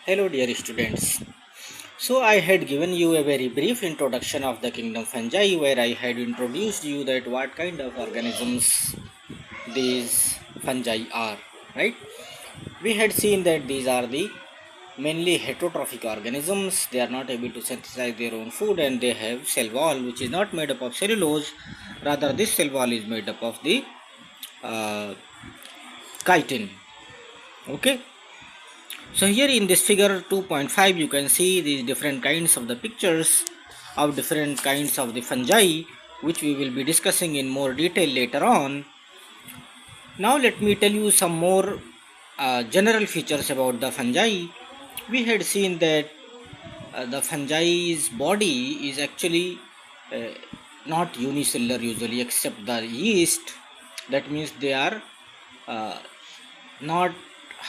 Hello dear students. So I had given you a very brief introduction of the kingdom fungi where I had introduced you that what kind of organisms these fungi are, right? We had seen that these are the mainly heterotrophic organisms. They are not able to synthesize their own food and they have cell wall which is not made up of cellulose. Rather this cell wall is made up of the uh, chitin. Okay. So here in this figure 2.5 you can see these different kinds of the pictures of different kinds of the fungi which we will be discussing in more detail later on. Now let me tell you some more general features about the fungi. We had seen that the fungi's body is actually uh, not unicellular usually except the yeast. That means they are uh, not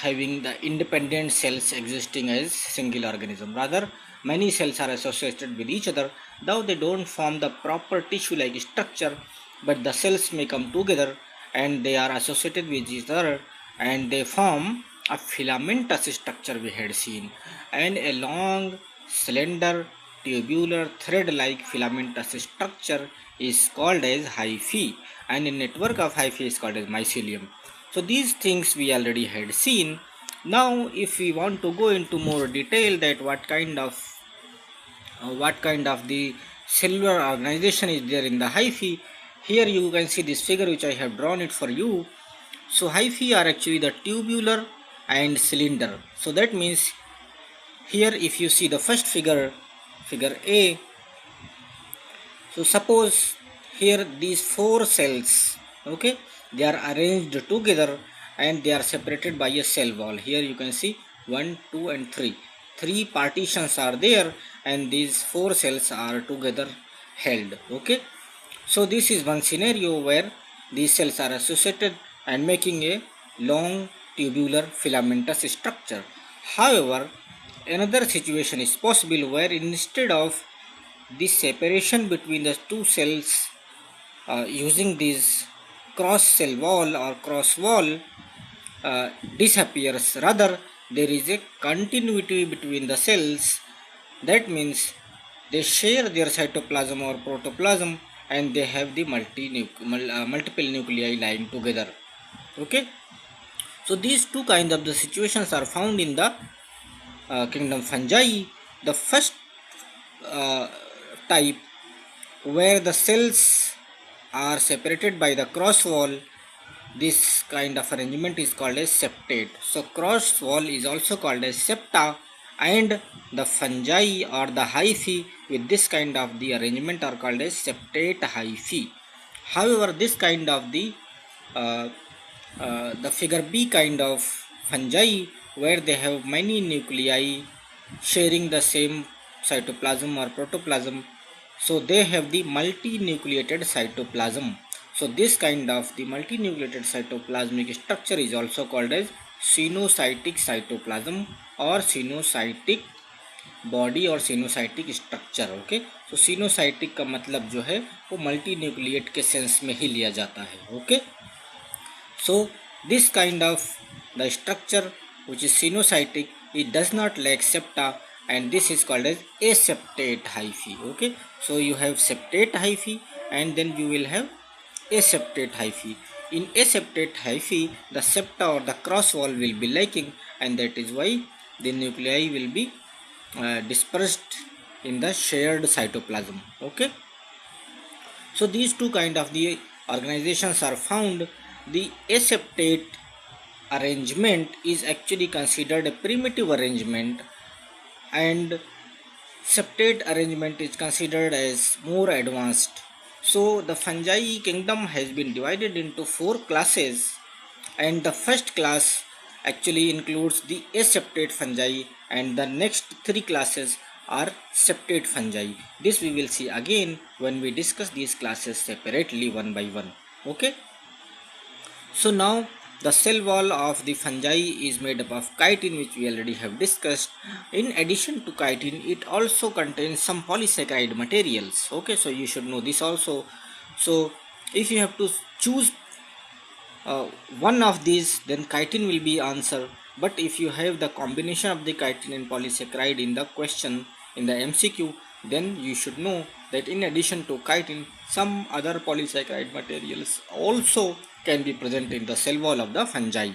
having the independent cells existing as single organism. Rather, many cells are associated with each other, though they don't form the proper tissue-like structure, but the cells may come together and they are associated with each other and they form a filamentous structure we had seen and a long, slender, tubular thread-like filamentous structure is called as hyphae and a network of hyphae is called as mycelium. So these things we already had seen. Now if we want to go into more detail that what kind of the cellular organization is there in the hyphae, here you can see this figure which I have drawn it for you. So hyphae are actually the tubular and cylinder. So that means here if you see the first figure, figure A, so suppose here these four cells, okay, they are arranged together and they are separated by a cell wall. Here you can see 1, 2 and 3. Three partitions are there and these four cells are together held, okay. So this is one scenario where these cells are associated and making a long tubular filamentous structure. However, another situation is possible where instead of this separation between the two cells using this cross cell wall or cross wall disappears. Rather, there is a continuity between the cells. That means they share their cytoplasm or protoplasm and they have the multiple nuclei lying together. Okay. So these two kinds of the situations are found in the kingdom fungi. The first uh, type where the cells are separated by the cross wall, this kind of arrangement is called as septate. So cross wall is also called as septa and the fungi or the hyphae with this kind of the arrangement are called as septate hyphae. However, this kind of uh, the figure B kind of fungi where they have many nuclei sharing the same cytoplasm or protoplasm, so they have the multinucleated cytoplasm. So this kind of the multinucleated cytoplasmic structure is also called as sinusotic cytoplasm or sinusotic body और coenocytic structure. Okay, सो coenocytic का मतलब जो है वो multi nucleate के sense में ही लिया जाता है. Okay, so this kind of the structure which is sinusotic, it does not lack septa and this is called as aseptate hyphae. Okay, so you have septate hyphae and then you will have aseptate hyphae. In aseptate hyphae, the septa or the cross wall will be lacking and that is why the nuclei will be dispersed in the shared cytoplasm. Okay, so these two kind of the organizations are found. The aseptate arrangement is actually considered a primitive arrangement and septate arrangement is considered as more advanced. So the fungi kingdom has been divided into four classes and the first class actually includes the aseptate fungi and the next three classes are septate fungi. This we will see again when we discuss these classes separately one by one. Okay, so now the cell wall of the fungi is made up of chitin, which we already have discussed. In addition to chitin, it also contains some polysaccharide materials. Okay, so you should know this also. So if you have to choose one of these, then chitin will be answer. But if you have the combination of the chitin and polysaccharide in the question in the MCQ, then you should know that in addition to chitin, some other polysaccharide materials also can be present in the cell wall of the fungi.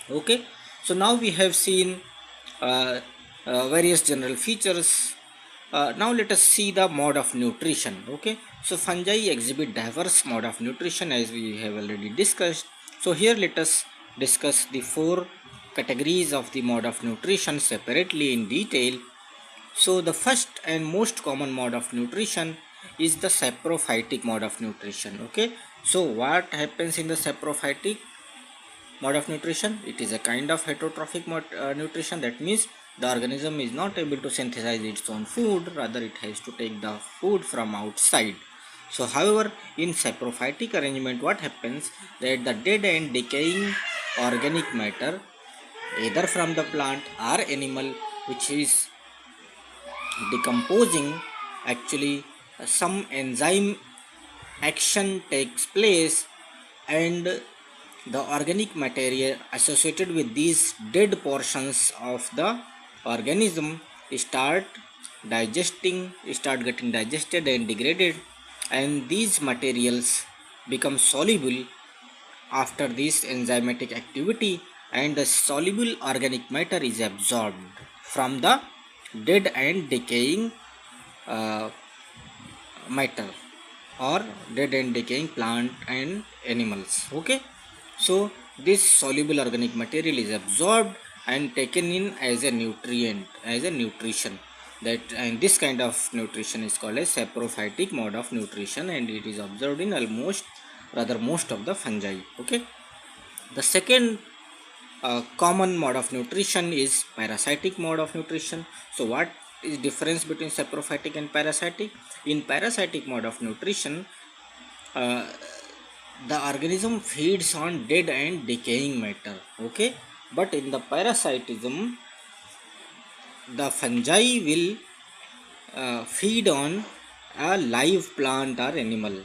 Okay, so now we have seen uh, various general features. Now let us see the mode of nutrition. Okay, so fungi exhibit diverse mode of nutrition as we have already discussed. So here let us discuss the four categories of the mode of nutrition separately in detail. So the first and most common mode of nutrition is the saprophytic mode of nutrition. Okay, so what happens in the saprophytic mode of nutrition? It is a kind of heterotrophic nutrition. That means the organism is not able to synthesize its own food, rather it has to take the food from outside. So however, in saprophytic arrangement, what happens that the dead and decaying organic matter either from the plant or animal which is decomposing, actually some enzyme action takes place, and the organic material associated with these dead portions of the organism start getting digested and degraded, and these materials become soluble after this enzymatic activity, and the soluble organic matter is absorbed from the dead and decaying uh, matter or dead and decaying plant and animals. Okay, so this soluble organic material is absorbed and taken in as a nutrient, as a nutrition, that and this kind of nutrition is called a saprophytic mode of nutrition, and it is observed in almost, rather most of the fungi. Okay, the second common mode of nutrition is parasitic mode of nutrition. So what is difference between saprophytic and parasitic? In parasitic mode of nutrition, uh, the organism feeds on dead and decaying matter. Okay, but in the parasitism, the fungi will feed on a live plant or animal,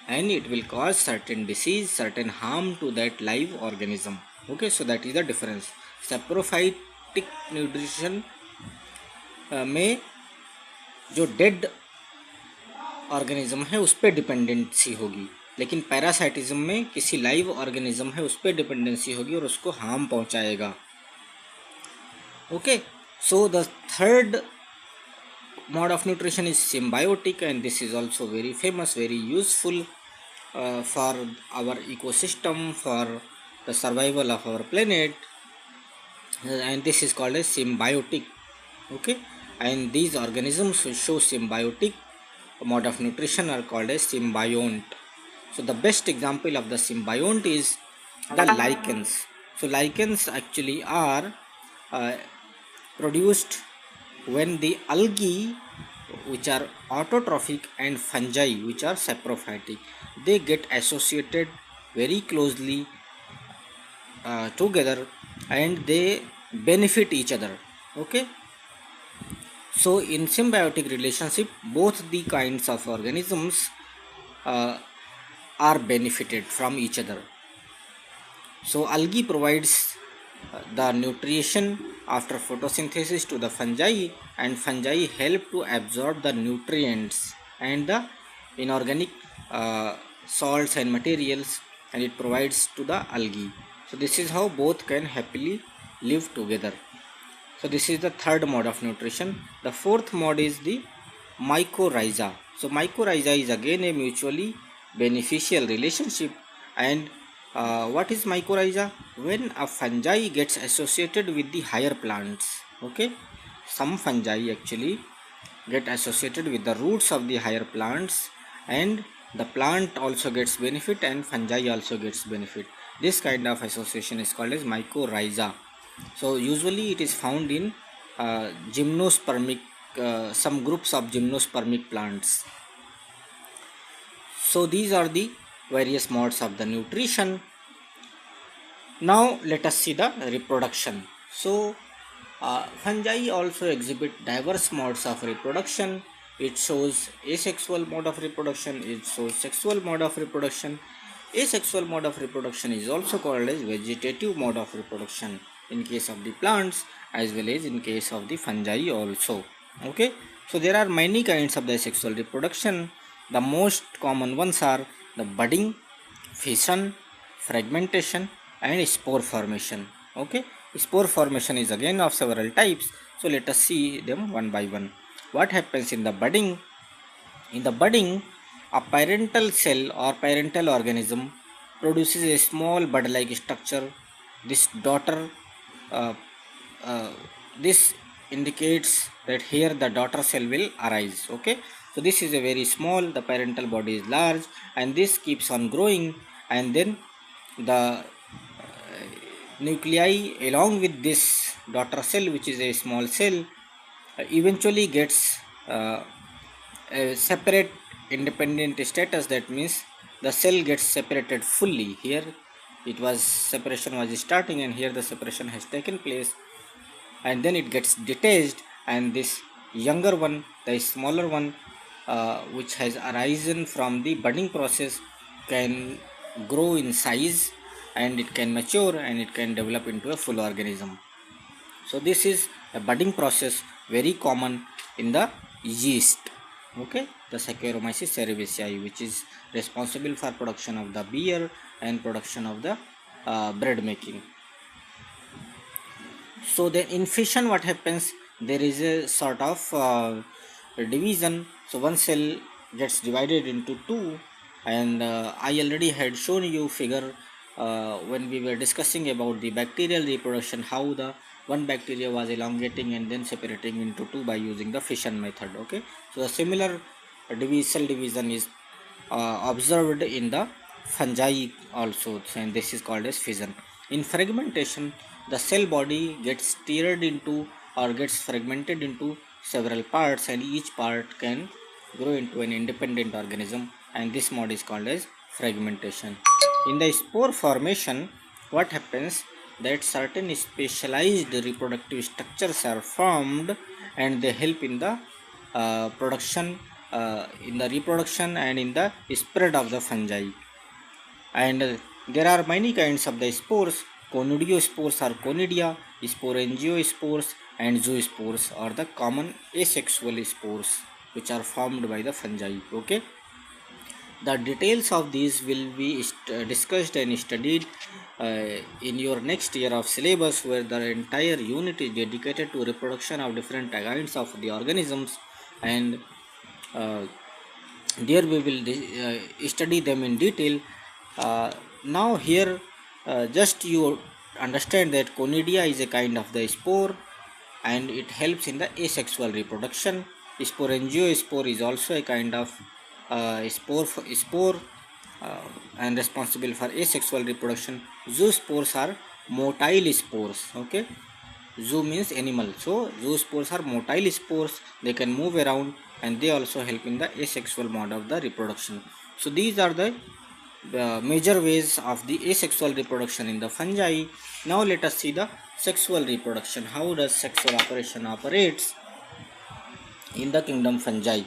and it will cause certain disease, certain harm to that live organism. Okay, so that is the difference. Saprophytic nutrition में जो dead organism है उस पर dependency होगी, लेकिन parasitism में किसी live organism है उस पर डिपेंडेंसी होगी और उसको हार्म पहुंचाएगा. Okay, so the third mode of nutrition is symbiotic, and this is also very famous, very useful for our ecosystem, for the survival of our planet, and this is called as symbiotic. Okay, and these organisms who show symbiotic mode of nutrition are called as symbiont. So the best example of the symbiont is the lichens. So lichens actually are uh, produced when the algae, which are autotrophic, and fungi, which are saprophytic, they get associated very closely together, and they benefit each other. Okay, so in symbiotic relationship, both the kinds of organisms uh, are benefited from each other. So algae provides the nutrition after photosynthesis to the fungi, and fungi help to absorb the nutrients and the inorganic salts and materials, and it provides to the algae. So this is how both can happily live together. So this is the third mode of nutrition. The fourth mode is the mycorrhiza. So mycorrhiza is again a mutually beneficial relationship. And what is mycorrhiza? When a fungi gets associated with the higher plants. Okay, some fungi actually get associated with the roots of the higher plants, and the plant also gets benefit and fungi also gets benefit. This kind of association is called as mycorrhiza. So usually it is found in gymnospermic, some groups of gymnospermic plants. So these are the various modes of the nutrition. Now let us see the reproduction. So fungi also exhibit diverse modes of reproduction. It shows asexual mode of reproduction, it shows sexual mode of reproduction. Asexual mode of reproduction is also called as vegetative mode of reproduction. in case of the plants as well as in case of the fungi also. Okay, so there are many kinds of the asexual reproduction. The most common ones are the budding, fission, fragmentation, and spore formation. Okay, spore formation is again of several types. So let us see them one by one. What happens in the budding? In the budding, a parental cell or parental organism produces a small bud-like structure. This daughter, uh, uh, this indicates that here the daughter cell will arise. Okay, so this is a very small. The parental body is large, and this keeps on growing, and then the nuclei along with this daughter cell, which is a small cell, eventually gets a separate independent status. That means the cell gets separated fully. Here it was separation was starting, and here the separation has taken place, and then it gets detached, and this younger one, the smaller one, which has arisen from the budding process, can grow in size, and it can mature, and it can develop into a full organism. So this is a budding process, very common in the yeast. Okay, the Saccharomyces cerevisiae, which is responsible for production of the beer and production of the bread making. So then in fission, what happens? There is a sort of division. So one cell gets divided into two, and I already had shown you figure when we were discussing about the bacterial reproduction, how the one bacteria was elongating and then separating into two by using the fission method. Okay, so a similar cell division is observed in the fungi also, and this is called as fission. In fragmentation, the cell body gets teared into or gets fragmented into several parts, and each part can grow into an independent organism, and this mode is called as fragmentation. In the spore formation, what happens? That certain specialized reproductive structures are formed, and they help in the production, in the reproduction and in the spread of the fungi. And there are many kinds of the spores. Conidiospores or conidia, sporangiospores, and zoospores are the common asexual spores which are formed by the fungi. Okay, the details of these will be discussed and studied in your next year of syllabus, where the entire unit is dedicated to reproduction of different kinds of the organisms, and uh, there we will study them in detail. Now here, just you understand that conidia is a kind of the spore, and it helps in the asexual reproduction. Sporangiospore is also a kind of spore and responsible for asexual reproduction. Zoospores are motile spores. Okay, zoo means animal, so zoospores are motile spores. They can move around, and they also help in the asexual mode of the reproduction. So these are the major ways of the asexual reproduction in the fungi. Now let us see the sexual reproduction. How does sexual operation operates in the kingdom fungi?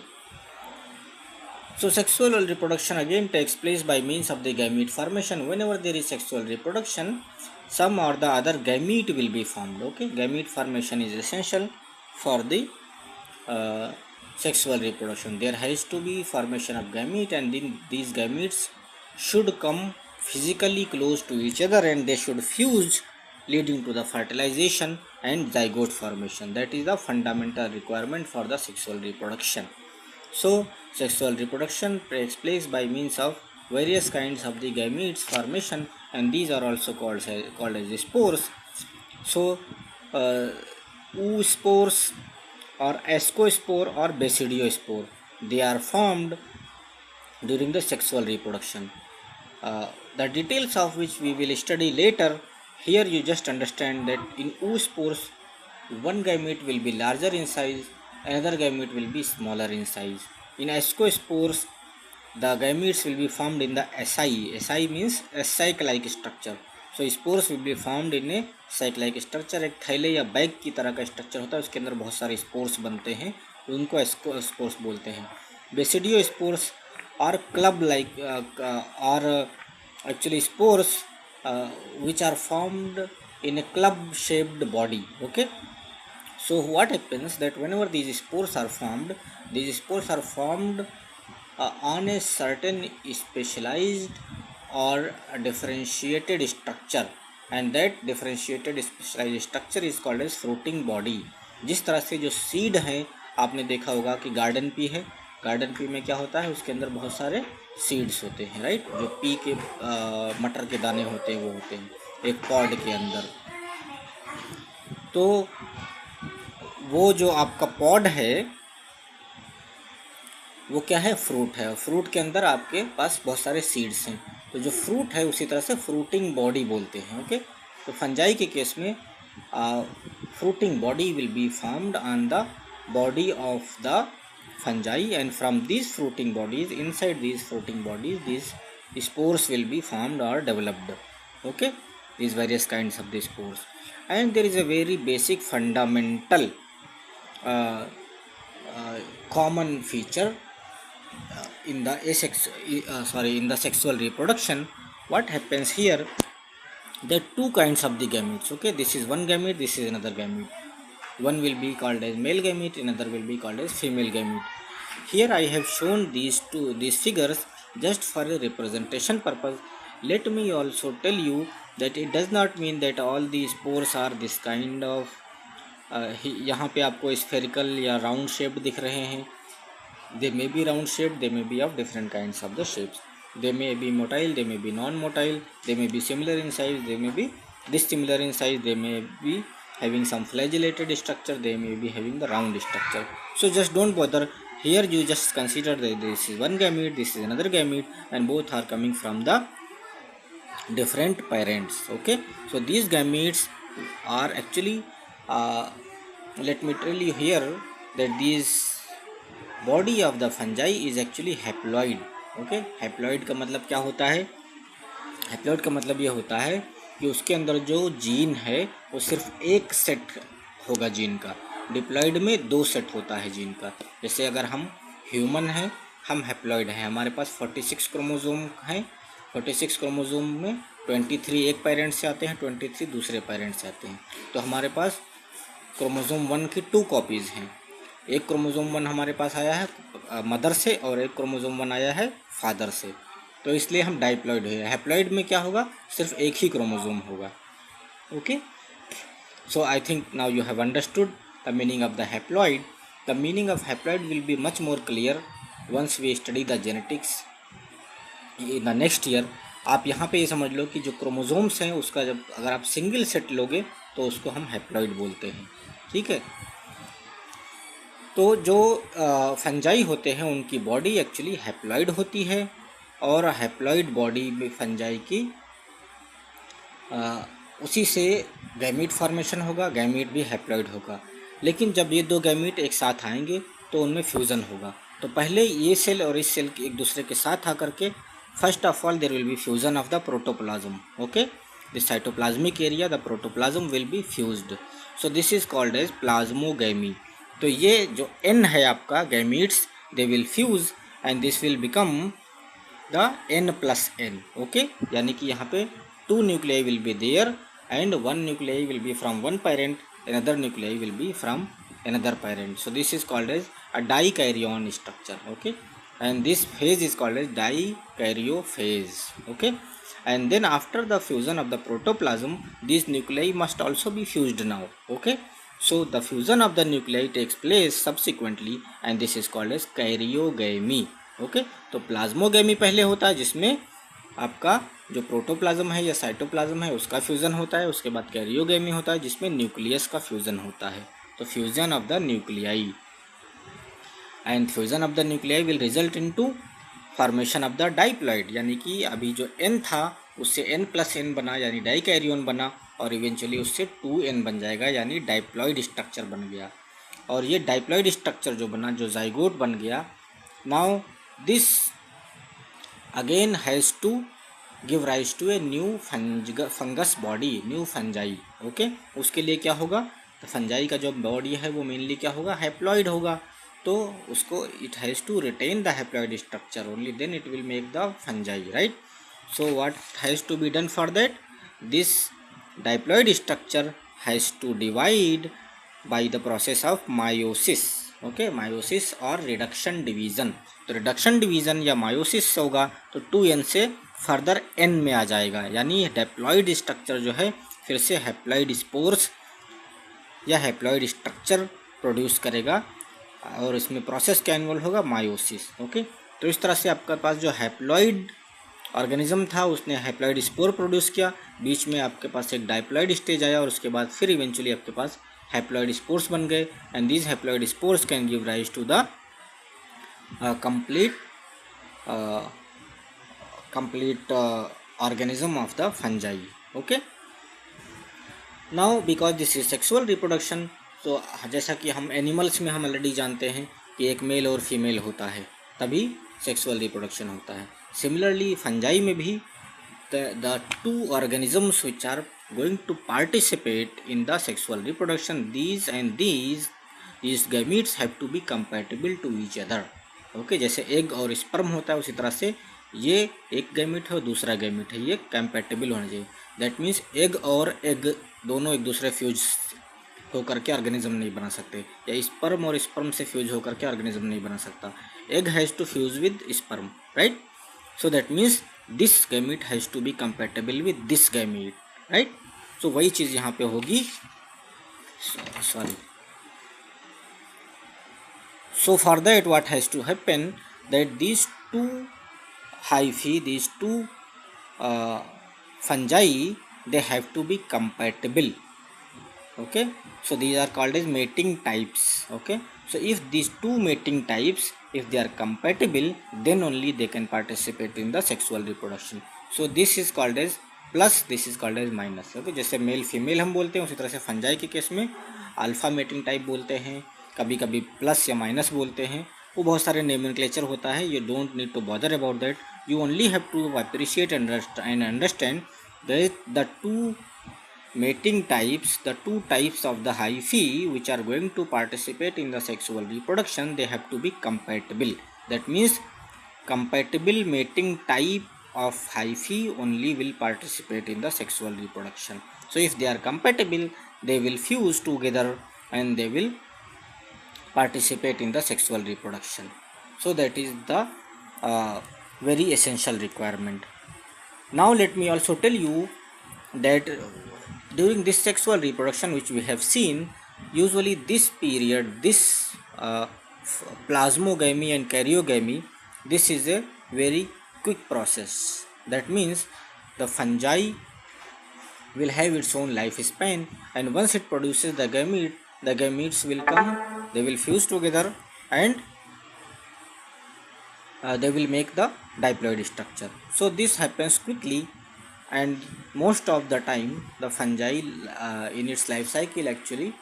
So sexual reproduction again takes place by means of the gamete formation. Whenever there is sexual reproduction, some or the other gamete will be formed. Okay, gamete formation is essential for the uh, sexual reproduction. There has to be formation of gamete, and then these gametes should come physically close to each other, and they should fuse, leading to the fertilization and zygote formation. That is the fundamental requirement for the sexual reproduction. So sexual reproduction takes place by means of various kinds of the gametes formation, and these are also called as spores. So oospores or ascospore or basidiospore, they are formed during the sexual reproduction, the details of which we will study later. Here you just understand that in oospores, one gamete will be larger in size, another gamete will be smaller in size. In ascospores, the gametes will be formed in the SI. SI means a sac-like structure. So spores will be formed in a sac-like structure. एक थैले या bag की तरह का structure होता है, उसके अंदर बहुत सारे स्पोर्स बनते हैं, उनको स्पोर्स बोलते हैं. Basidio spores are club like or actually spores which are formed in a club shaped body. Okay, so what happens that whenever these spores are formed, these spores are formed on a certain specialized or a differentiated structure, and that differentiated specialized structure is called as fruiting body. जिस तरह से जो seed है, आपने देखा होगा कि garden pea है, गार्डन पी में क्या होता है, उसके अंदर बहुत सारे सीड्स होते हैं, राइट, जो पी के मटर के दाने होते हैं वो होते हैं एक पॉड के अंदर। तो वो जो आपका पॉड है वो क्या है, फ्रूट है। फ्रूट के अंदर आपके पास बहुत सारे सीड्स हैं, तो जो फ्रूट है उसी तरह से फ्रूटिंग बॉडी बोलते हैं। ओके, तो फंजाई के केस में fruiting body will be formed on the body of the fungi, and from these fruiting bodies, inside these fruiting bodies, these spores will be formed or developed. Okay, these various kinds of the spores. And there is a very basic fundamental uh, common feature in the in the sexual reproduction. What happens here, there are two kinds of the gametes. Okay, this is one gamete, this is another gamete. One will be called as male gamete, another will be called as female gamete. Here I have shown these figures just for a representation purpose. Let me also tell you that it does not mean that all the spores are this kind of यहाँ पे आपको spherical या round shaped दिख रहे हैं. They may be round shaped, they may be of different kinds of the shapes. They may be motile, they may be non-motile, they may be similar in size, they may be dissimilar in size, they may be having some flagellated structure, they may be having the round structure. So just don't bother. Here you just consider that this is one gamete, this is another gamete, and both are coming from the different parents. Okay, so these gametes are actually let me tell you here that these body of the fungi is actually haploid. Okay, haploid का मतलब क्या होता है, haploid का मतलब ये होता है कि उसके अंदर जो जीन है वो सिर्फ एक सेट होगा जीन का। डिप्लॉइड में दो सेट होता है जीन का। जैसे अगर हम ह्यूमन हैं, हम हैप्लॉइड हैं, हमारे पास 46 क्रोमोसोम हैं। 46 क्रोमोसोम में 23 एक पेरेंट से आते हैं, 23 दूसरे पेरेंट से आते हैं। तो हमारे पास क्रोमोसोम 1 की 2 कॉपीज़ हैं। एक क्रोमोसोम 1 हमारे पास आया है मदर से और एक क्रोमोसोम 1 आया है फादर से, तो इसलिए हम डाइप्लॉइड हुए। हैप्लॉइड में क्या होगा, सिर्फ एक ही क्रोमोसोम होगा। Okay, so I think now you have understood the meaning of the haploid. The meaning of haploid will be much more clear once we study the genetics in the next year. आप यहाँ पे ये समझ लो कि जो chromosomes हैं उसका जब अगर आप सिंगल सेट लोगे तो उसको हम हैप्लॉइड बोलते हैं। ठीक है, तो जो फंजाई होते हैं उनकी बॉडी एक्चुअली हैप्लॉइड होती है, और हैप्लॉइड बॉडी में फंजाई की उसी से गैमीट फॉर्मेशन होगा, गैमीट भी हैप्लॉइड होगा। लेकिन जब ये दो गैमीट एक साथ आएंगे तो उनमें फ्यूज़न होगा। तो पहले ये सेल और इस सेल एक दूसरे के साथ आकर के first of all there will be fusion of the protoplasm. Okay, this cytoplasmic area, the protoplasm will be fused. So this is called as plasmogamy. तो ये जो n है आपका gametes, they will fuse and this will become the n+n. Okay, यानी कि यहाँ पे 2 nuclei will be there and 1 nuclei will be from one parent, another nuclei will be from another parent. So this is called as a dikaryon structure. Okay, and this phase is called as dikaryophase. Okay, and then after the fusion of the protoplasm, these nuclei must also be fused now. Okay, so the fusion of the nuclei takes place subsequently and this is called as karyogamy. Okay, तो plasmogamy पहले होता है जिसमें आपका जो protoplasm है या cytoplasm है उसका फ्यूज़न होता है। उसके बाद कैरियोगैमी होता है जिसमें न्यूक्लियस का फ्यूज़न होता है। तो fusion of the nuclei and fusion of the nuclei will result into formation of the diploid, यानी कि अभी जो n था उससे n+n बना यानी डाइकैरियोन बना, और इवेंचुअली उससे 2n बन जाएगा यानी डाइप्लॉइड स्ट्रक्चर बन गया। और ये डाइप्लॉइड स्ट्रक्चर जो बना, जो जाइगोट बन गया, now this again has to give rise to a new fungus body, new fungi. Okay, उसके लिए क्या होगा, तो फंजाई का जो बॉडी है वो मेनली क्या होगा, हैप्लॉइड होगा। तो उसको it has to retain the haploid structure only, then it will make the fungi, right. So what has to be done for that, this diploid structure has to divide by the process of meiosis. Okay, meiosis और reduction division. तो reduction division या meiosis होगा तो 2n से further n में आ जाएगा, यानी diploid structure जो है फिर से हैप्लॉइड स्पोर्स या हैप्लॉइड स्ट्रक्चर प्रोड्यूस करेगा और इसमें प्रोसेस क्या इन्वॉल्व होगा, मायोसिस. ओके, तो इस तरह से आपके पास जो हैप्लॉइड ऑर्गेनिज्म था उसने हैप्लॉइड स्पोर प्रोड्यूस किया, बीच में आपके पास एक डाइप्लॉइड स्टेज आया और उसके बाद फिर इवेंचुअली आपके पास हैप्लॉइड स्पोर्स बन गए. And these haploid spores can give rise to the complete organism of the fungi. Okay, now because this is sexual reproduction, तो जैसा कि हम एनिमल्स में हम ऑलरेडी जानते हैं कि एक मेल और फीमेल होता है तभी सेक्सुअल रिप्रोडक्शन होता है. सिमिलरली फंजाई में भी the two organisms which are going to participate in the sexual reproduction, these gametes have to be compatible to each other. Okay, जैसे एग और स्पर्म होता है उसी तरह से ये एक गैमेट है और दूसरा गैमेट है, ये कंपैटिबल होना चाहिए. दैट मीन्स एग और एग दोनों एक दूसरे फ्यूज होकर के ऑर्गेनिज्म नहीं बना सकते, या स्पर्म और स्पर्म से फ्यूज होकर के ऑर्गेनिज्म नहीं बना सकता. Egg has to fuse with sperm, right. So that means this gamete has to be compatible with this gamete, right. सो वही चीज़ यहाँ पे होगी. Sorry. So for that what has to happen, that these two hyphae, these two fungi, they have to be compatible. Okay, so these are called as mating types. Okay, so if these two mating types, if they are compatible, then only they can participate in the sexual reproduction. So this is called as plus, this is called as minus. Okay, जैसे male female हम बोलते हैं उसी तरह से fungi के case में alpha mating type बोलते हैं, कभी कभी प्लस या माइनस बोलते हैं, वो बहुत सारे नोमेनक्लेचर होता है. You don't need to bother about that. You only have to appreciate and understand that the two mating types, the two types of the hyphae which are going to participate in the sexual reproduction, they have to be compatible. That means compatible mating type of hyphae only will participate in the sexual reproduction. So if they are compatible, they will fuse together and they will participate in the sexual reproduction. So that is the very essential requirement. Now let me also tell you that during this sexual reproduction which we have seen, usually this period, this plasmogamy and karyogamy, this is a very quick process. That means the fungi will have its own lifespan, and once it produces the gamete, the gametes will come, they will fuse together and they will make the diploid structure. So this happens quickly, and most of the time the fungi in its life cycle actually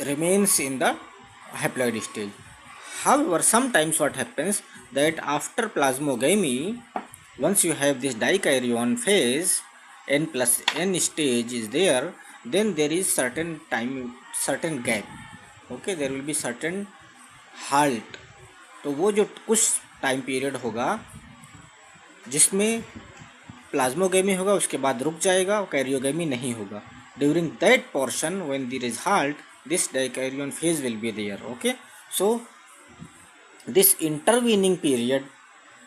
remains in the haploid stage. However, sometimes what happens that after plasmogamy, once you have this dikaryon phase, n plus n stage is there, then there is certain time, certain gap. Okay, there will be certain halt. तो वो जो कुछ time period होगा जिसमें plasmogamy होगा उसके बाद रुक जाएगा और कैरियोगेमी नहीं होगा. During that portion when there is halt, this dikaryon phase will be there. Okay, so this intervening period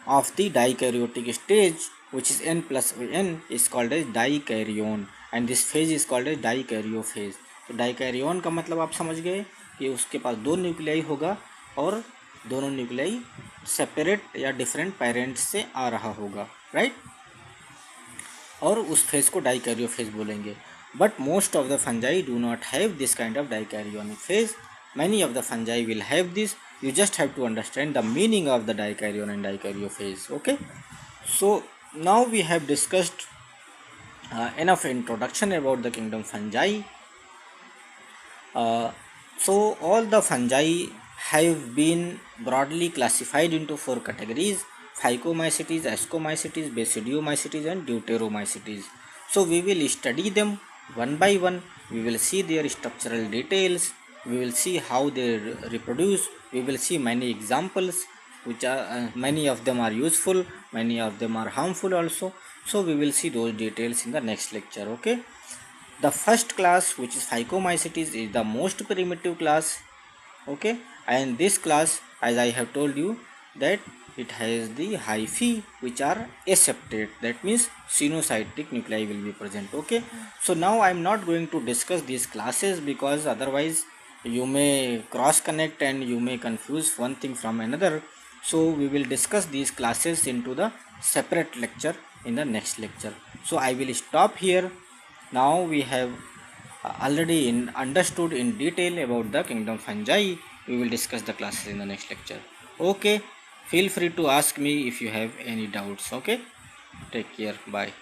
of the dikaryotic stage which is n plus n is called as dikaryon, and this phase is called as dikaryo phase. तो dikaryon का मतलब आप समझ गए कि उसके पास दो nuclei होगा और दोनों न्यूक्लियाई सेपरेट या डिफरेंट पेरेंट्स से आ रहा होगा, राइट. और उस फेज को डाइकैरियो फेज बोलेंगे. But most of the fungi do not have this kind of dikaryonic phase. Many of the fungi will have this. You just have to understand the meaning of the dikaryon and dikaryo phase. Okay, so now we have discussed enough introduction about the kingdom fungi. So all the fungi have been broadly classified into four categories: Phycomycetes, Ascomycetes, Basidiomycetes and Deuteromycetes. So we will study them one by one. We will see their structural details. We will see how they reproduce. We will see many examples which are many of them are useful, many of them are harmful also. So we will see those details in the next lecture. Okay. The first class, which is Phycomycetes, is the most primitive class. Okay, and this class, as I have told you, that it has the hyphae which are aseptate, that means sinusotic nuclei will be present. Okay, so now I am not going to discuss these classes because otherwise you may cross connect and you may confuse one thing from another. So we will discuss these classes into the separate lecture in the next lecture. So I will stop here. Now we have already understood in detail about the kingdom fungi. We will discuss the classes in the next lecture. Okay, feel free to ask me if you have any doubts. Okay, take care, bye.